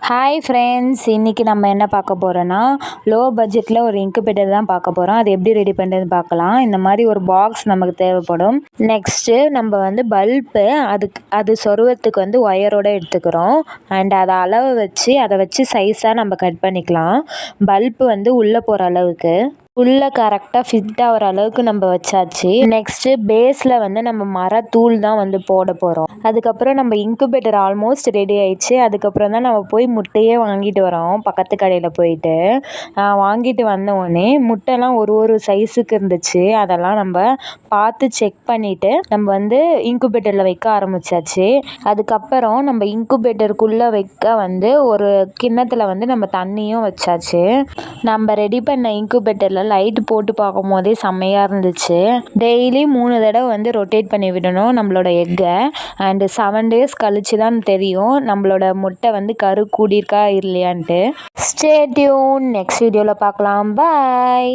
Hi friends, இன்றைக்கி நம்ம என்ன பார்க்க போகிறோன்னா லோ பட்ஜெட்டில் ஒரு இன்குபேட்டர் தான் பார்க்க போகிறோம். அது எப்படி ரெடி பண்ணுறதுன்னு பார்க்கலாம். இந்த மாதிரி ஒரு பாக்ஸ் நமக்கு தேவைப்படும். நெக்ஸ்ட்டு நம்ம வந்து பல்பு அது சொருவத்துக்கு வந்து ஒயரோடு எடுத்துக்கிறோம். அண்ட் அதை அளவு வச்சு அதை வச்சு சைஸாக நம்ம கட் பண்ணிக்கலாம். பல்பு வந்து உள்ளே போகிற அளவுக்கு உள்ளே கரெக்டாக ஃபிட் ஆகிற அளவுக்கு நம்ம வச்சாச்சு. நெக்ஸ்ட்டு பேஸில் வந்து நம்ம மரத்தூள் தான் வந்து போட போகிறோம். அதுக்கப்புறம் நம்ம இன்குபேட்டர் ஆல்மோஸ்ட் ரெடி ஆயிடுச்சு. அதுக்கப்புறம் தான் நம்ம போய் முட்டையே வாங்கிட்டு வரோம். பக்கத்து கடையில் போயிட்டு வாங்கிட்டு வந்தோடனே முட்டைலாம் ஒரு சைஸுக்கு இருந்துச்சு. அதெல்லாம் நம்ம பார்த்து செக் பண்ணிவிட்டு நம்ம வந்து இன்குபேட்டரில் வைக்க ஆரம்பித்தாச்சு. அதுக்கப்புறம் நம்ம இன்குபேட்டருக்குள்ளே வைக்க வந்து ஒரு கிண்ணத்தில் வந்து நம்ம தண்ணியும் வச்சாச்சு. நம்ம ரெடி பண்ண இன்குபேட்டரில் லைட் போட்டு பார்க்கும் போதே செம்மையாக இருந்துச்சு. டெய்லி 3 தடவை வந்து ரொட்டேட் பண்ணி விடணும் நம்மளோட எக்கை. அண்டு 7 days கழிச்சு தான் தெரியும் நம்மளோட முட்டை வந்து கரு கூடியிருக்கா இல்லையான்ட்டு. ஸ்டே டியூன், நெக்ஸ்ட் வீடியோவில் பார்க்கலாம். பாய்.